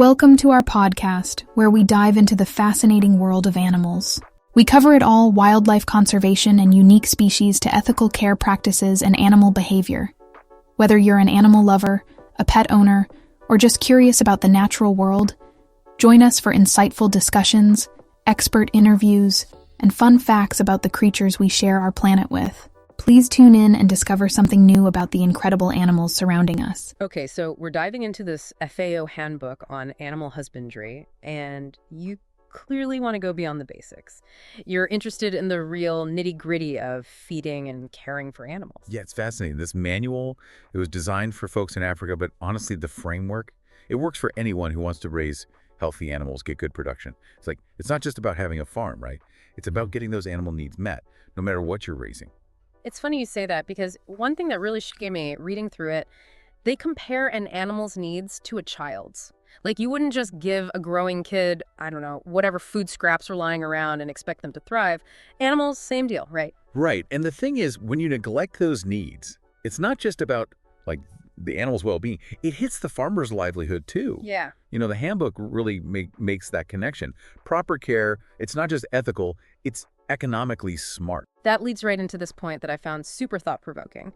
Welcome to our podcast, where we dive into the fascinating world of animals. We cover it all: wildlife conservation and unique species to ethical care practices and animal behavior. Whether you're an animal lover, a pet owner, or just curious about the natural world, join us for insightful discussions, expert interviews, and fun facts about the creatures we share our planet with. Please tune in and discover something new about the incredible animals surrounding us. Okay, so we're diving into this FAO handbook on animal husbandry, and you clearly want to go beyond the basics. You're interested in the real nitty-gritty of feeding and caring for animals. Yeah, it's fascinating. This manual, it was designed for folks in Africa, but honestly, the framework, it works for anyone who wants to raise healthy animals, get good production. It's not just about having a farm, right? It's about getting those animal needs met, no matter what you're raising. It's funny you say that, because one thing that really shook me reading through it, they compare an animal's needs to a child's. Like, you wouldn't just give a growing kid, I don't know, whatever food scraps are lying around and expect them to thrive. Animals, same deal, right? Right. And the thing is, when you neglect those needs, it's not just about the animal's well-being. It hits the farmer's livelihood too. Yeah. The handbook really makes that connection. Proper care, it's not just ethical, it's economically smart. That leads right into this point that I found super thought-provoking.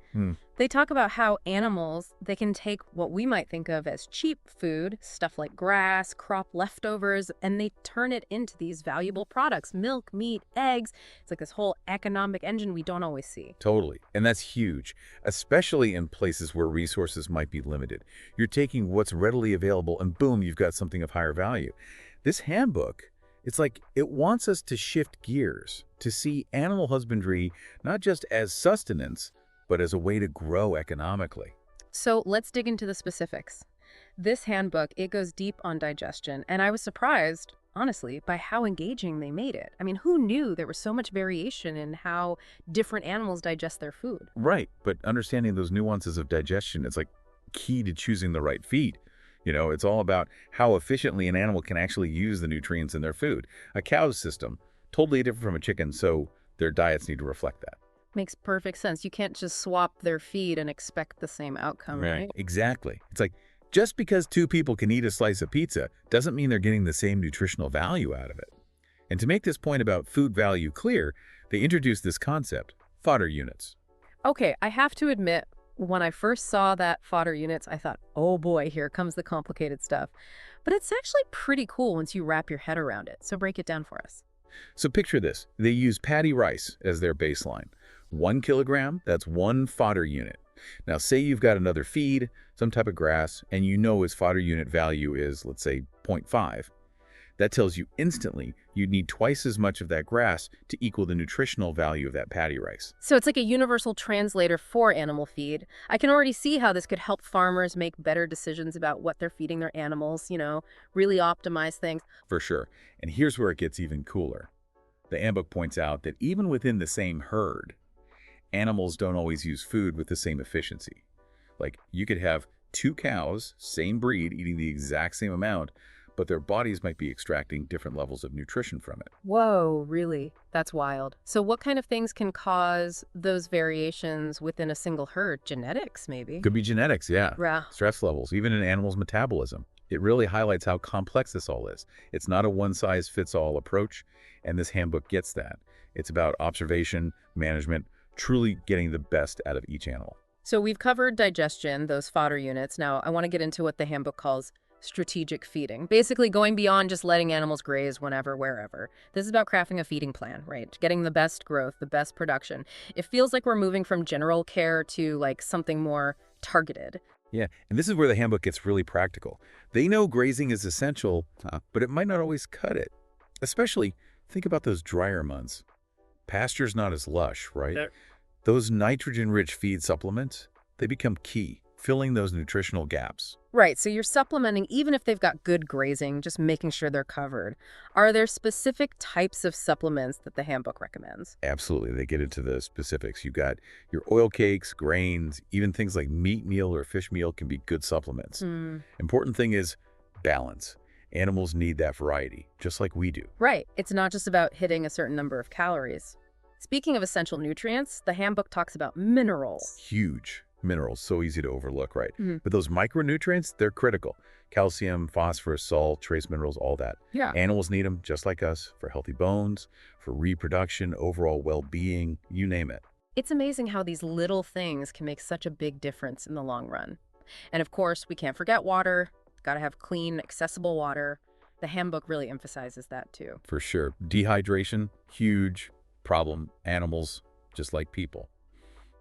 They talk about how animals, they can take what we might think of as cheap food, stuff like grass, crop leftovers, and they turn it into these valuable products: milk, meat, eggs. It's like this whole economic engine we don't always see. Totally. And that's huge, especially in places where resources might be limited. You're taking what's readily available and boom, you've got something of higher value. This handbook, it's like it wants us to shift gears, to see animal husbandry not just as sustenance, but as a way to grow economically. So let's dig into the specifics. This handbook, it goes deep on digestion, and I was surprised, honestly, by how engaging they made it. I mean, who knew there was so much variation in how different animals digest their food? Right, but understanding those nuances of digestion, it's like key to choosing the right feed. It's all about how efficiently an animal can actually use the nutrients in their food. A cow's system, totally different from a chicken, so their diets need to reflect that. Makes perfect sense. You can't just swap their feed and expect the same outcome, right? Exactly. It's like, just because two people can eat a slice of pizza doesn't mean they're getting the same nutritional value out of it. And to make this point about food value clear, they introduced this concept, fodder units. Okay, I have to admit, when I first saw that fodder units, I thought, oh boy, here comes the complicated stuff. But it's actually pretty cool once you wrap your head around it. So break it down for us. So picture this. They use paddy rice as their baseline. 1 kilogram, that's 1 fodder unit. Now, say you've got another feed, some type of grass, and its fodder unit value is, let's say, 0.5. That tells you instantly you'd need twice as much of that grass to equal the nutritional value of that paddy rice. So it's like a universal translator for animal feed. I can already see how this could help farmers make better decisions about what they're feeding their animals, really optimize things. For sure. And here's where it gets even cooler. The handbook points out that even within the same herd, animals don't always use food with the same efficiency. Like, you could have 2 cows, same breed, eating the exact same amount, but their bodies might be extracting different levels of nutrition from it. Whoa, really? That's wild. So what kind of things can cause those variations within a single herd? Genetics, maybe? Could be genetics, yeah. Yeah. Stress levels, even in animals' metabolism. It really highlights how complex this all is. It's not a one-size-fits-all approach, and this handbook gets that. It's about observation, management, truly getting the best out of each animal. So we've covered digestion, those fodder units. Now I want to get into what the handbook calls strategic feeding, basically going beyond just letting animals graze whenever, wherever. This is about crafting a feeding plan, right? Getting the best growth, the best production. It feels like we're moving from general care to something more targeted. Yeah, and this is where the handbook gets really practical. They know grazing is essential, but it might not always cut it. Especially, think about those drier months. Pasture's not as lush, right? Those nitrogen-rich feed supplements, they become key, filling those nutritional gaps. Right, so you're supplementing even if they've got good grazing, just making sure they're covered. Are there specific types of supplements that the handbook recommends? Absolutely, they get into the specifics. You've got your oil cakes, grains, even things like meat meal or fish meal can be good supplements. Important thing is balance. Animals need that variety, just like we do. Right, it's not just about hitting a certain number of calories. Speaking of essential nutrients, the handbook talks about minerals. Huge. minerals, so easy to overlook, right? Mhm. But those micronutrients, they're critical. Calcium, phosphorus, salt, trace minerals, all that. Yeah. Animals need them just like us for healthy bones, for reproduction, overall well-being, you name it. It's amazing how these little things can make such a big difference in the long run. And of course, we can't forget water. Got to have clean, accessible water. The handbook really emphasizes that too. For sure. Dehydration, huge problem. Animals, just like people.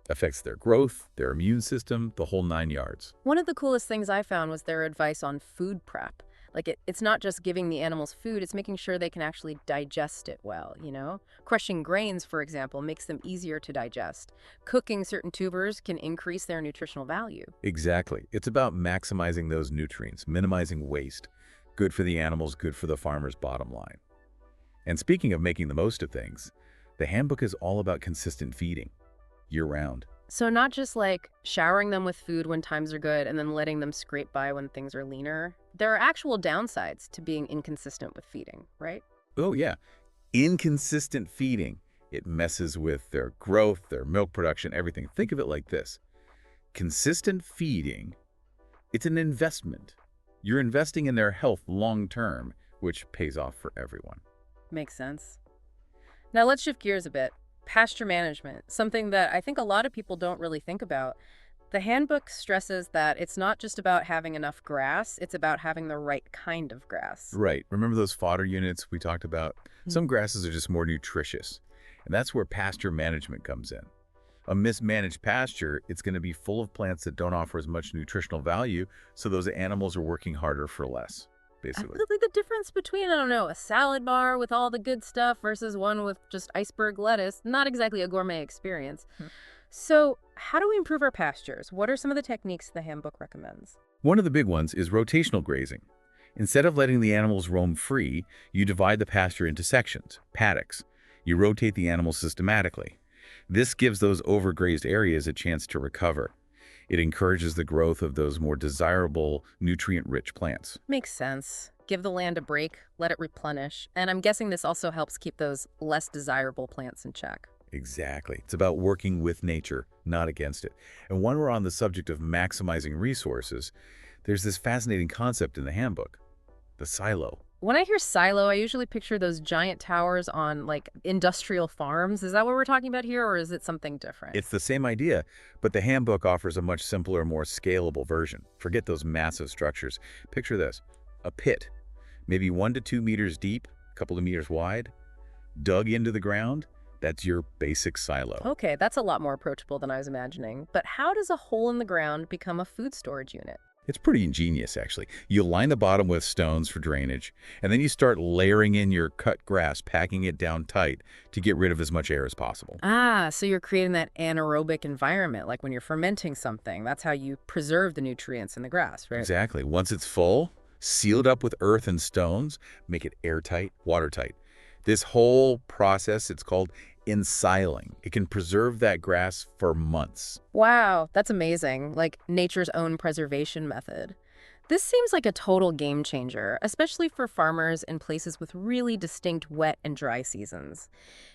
Affects their growth, their immune system, the whole 9 yards. One of the coolest things I found was their advice on food prep. Like it's not just giving the animals food, it's making sure they can actually digest it well, you know? Crushing grains, for example, makes them easier to digest. Cooking certain tubers can increase their nutritional value. Exactly. It's about maximizing those nutrients, minimizing waste. Good for the animals, good for the farmer's bottom line. And speaking of making the most of things, the handbook is all about consistent feeding, year-round. So not just like showering them with food when times are good and then letting them scrape by when things are leaner. There are actual downsides to being inconsistent with feeding, right? Oh, yeah. Inconsistent feeding. It messes with their growth, their milk production, everything. Think of it like this. Consistent feeding, it's an investment. You're investing in their health long-term, which pays off for everyone. Makes sense. Now let's shift gears a bit. Pasture management, something that I think a lot of people don't really think about. The handbook stresses that it's not just about having enough grass, it's about having the right kind of grass. Right. Remember those fodder units we talked about? Some grasses are just more nutritious, and that's where pasture management comes in. A mismanaged pasture, it's going to be full of plants that don't offer as much nutritional value, so those animals are working harder for less, I basically. feel like the difference between, I don't know, a salad bar with all the good stuff versus one with just iceberg lettuce, not exactly a gourmet experience. So how do we improve our pastures? What are some of the techniques the handbook recommends? One of the big ones is rotational grazing. Instead of letting the animals roam free, you divide the pasture into sections, paddocks. You rotate the animals systematically. This gives those overgrazed areas a chance to recover. It encourages the growth of those more desirable, nutrient-rich plants. Makes sense. Give the land a break, let it replenish. And I'm guessing this also helps keep those less desirable plants in check. Exactly. It's about working with nature, not against it. And when we're on the subject of maximizing resources, there's this fascinating concept in the handbook, the silo. When I hear silo, I usually picture those giant towers on like industrial farms. Is that what we're talking about here, or is it something different? It's the same idea, but the handbook offers a much simpler, more scalable version. Forget those massive structures. Picture this, a pit, maybe 1 to 2 meters deep, a couple of meters wide, dug into the ground. That's your basic silo. Okay, that's a lot more approachable than I was imagining. But how does a hole in the ground become a food storage unit? It's pretty ingenious, actually. You line the bottom with stones for drainage, and then you start layering in your cut grass, packing it down tight to get rid of as much air as possible. Ah, so you're creating that anaerobic environment, like when you're fermenting something. That's how you preserve the nutrients in the grass, right? Exactly. Once it's full, seal it up with earth and stones, make it airtight, watertight. This whole process, it's called ensiling. It can preserve that grass for months. Wow, that's amazing. Like nature's own preservation method. This seems like a total game changer, especially for farmers in places with really distinct wet and dry seasons.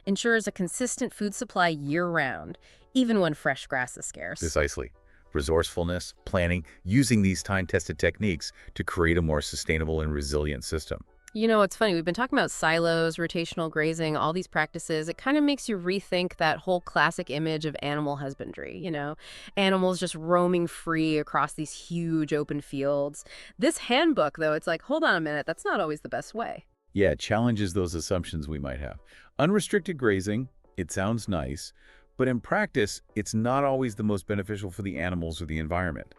Ensures a consistent food supply year-round, even when fresh grass is scarce. Precisely. Resourcefulness, planning, using these time-tested techniques to create a more sustainable and resilient system. You know, it's funny. We've been talking about silos, rotational grazing, all these practices. It kind of makes you rethink that whole classic image of animal husbandry, you know, animals just roaming free across these huge open fields. This handbook, though, it's like, hold on a minute, that's not always the best way. Yeah, it challenges those assumptions we might have. Unrestricted grazing, it sounds nice, but in practice, it's not always the most beneficial for the animals or the environment.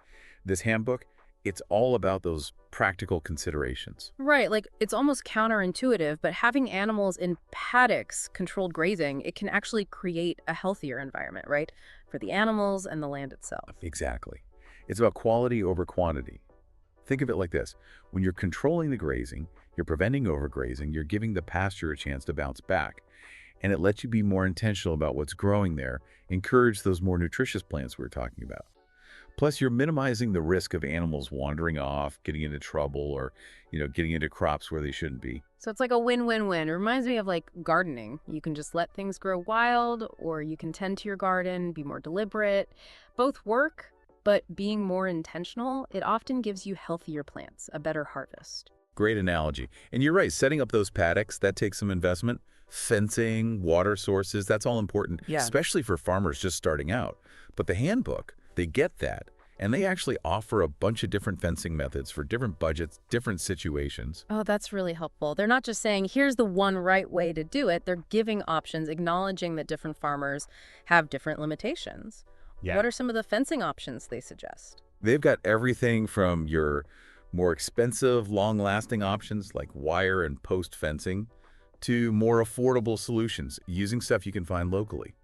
This handbook, it's all about those practical considerations. Right, like it's almost counterintuitive, but having animals in paddocks, controlled grazing, it can actually create a healthier environment, right? For the animals and the land itself. Exactly. It's about quality over quantity. Think of it like this. When you're controlling the grazing, you're preventing overgrazing, you're giving the pasture a chance to bounce back. And it lets you be more intentional about what's growing there, encourage those more nutritious plants we were talking about. Plus, you're minimizing the risk of animals wandering off, getting into trouble, or, getting into crops where they shouldn't be. So it's like a win-win-win. It reminds me of like gardening. You can just let things grow wild, or you can tend to your garden, be more deliberate. Both work, But being more intentional, it often gives you healthier plants, a better harvest. Great analogy. And you're right, setting up those paddocks, that takes some investment. Fencing, water sources, that's all important, Yeah. especially for farmers just starting out. But the handbook, they get that. And they actually offer a bunch of different fencing methods for different budgets, different situations. Oh, that's really helpful. They're not just saying, here's the one right way to do it. They're giving options, acknowledging that different farmers have different limitations. Yeah. What are some of the fencing options they suggest? They've got everything from your more expensive, long-lasting options like wire and post fencing to more affordable solutions using stuff you can find locally.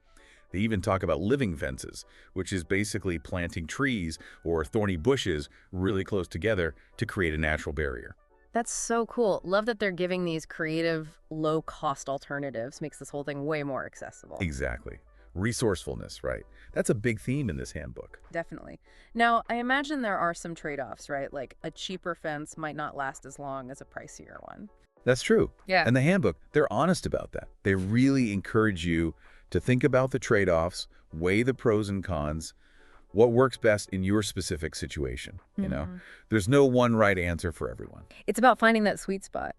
They even talk about living fences, which is basically planting trees or thorny bushes really close together to create a natural barrier. That's so cool. Love that they're giving these creative, low-cost alternatives. Makes this whole thing way more accessible. Exactly. Resourcefulness, right? That's a big theme in this handbook. Definitely. Now, I imagine there are some trade-offs, right? Like a cheaper fence might not last as long as a pricier one. That's true. Yeah. And the handbook, they're honest about that. They really encourage you to think about the trade-offs, weigh the pros and cons, what works best in your specific situation, you know? There's no one right answer for everyone. It's about finding that sweet spot.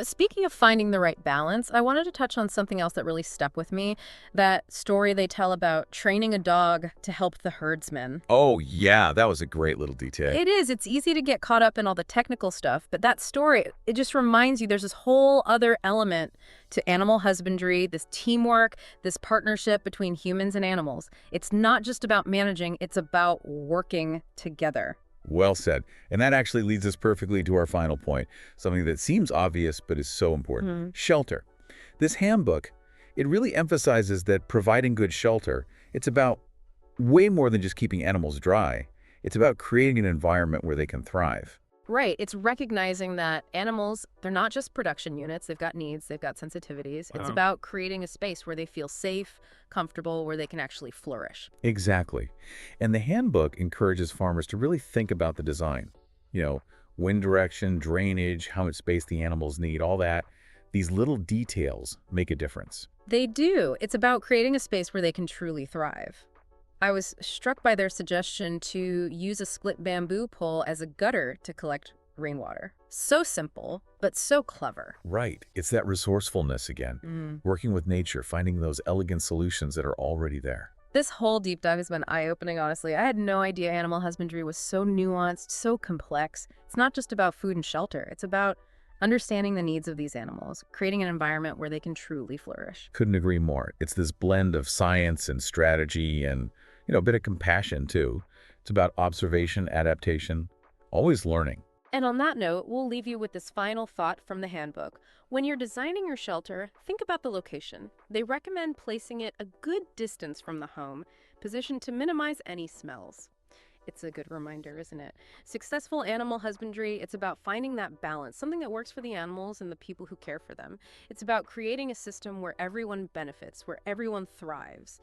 Speaking of finding the right balance, I wanted to touch on something else that really stuck with me. That story they tell about training a dog to help the herdsman. Oh, yeah, that was a great little detail. It is. It's easy to get caught up in all the technical stuff, but that story, it just reminds you there's this whole other element to animal husbandry, this teamwork, this partnership between humans and animals. It's not just about managing, it's about working together. Well said. And that actually leads us perfectly to our final point, something that seems obvious but is so important. Shelter. This handbook, it really emphasizes that providing good shelter, it's about way more than just keeping animals dry. It's about creating an environment where they can thrive. Right. It's recognizing that animals, they're not just production units. They've got needs, they've got sensitivities. It's about creating a space where they feel safe, comfortable, where they can actually flourish. Exactly. And the handbook encourages farmers to really think about the design. Wind direction, drainage, how much space the animals need, all that. These little details make a difference. They do. It's about creating a space where they can truly thrive. I was struck by their suggestion to use a split bamboo pole as a gutter to collect rainwater. So simple, but so clever. Right. It's that resourcefulness again. Working with nature, finding those elegant solutions that are already there. This whole deep dive has been eye-opening, honestly. I had no idea animal husbandry was so nuanced, so complex. It's not just about food and shelter. It's about understanding the needs of these animals, creating an environment where they can truly flourish. Couldn't agree more. It's this blend of science and strategy and a bit of compassion, too. It's about observation, adaptation, always learning. And on that note, we'll leave you with this final thought from the handbook. When you're designing your shelter, think about the location. They recommend placing it a good distance from the home, positioned to minimize any smells. It's a good reminder, isn't it? Successful animal husbandry, it's about finding that balance, something that works for the animals and the people who care for them. It's about creating a system where everyone benefits, where everyone thrives.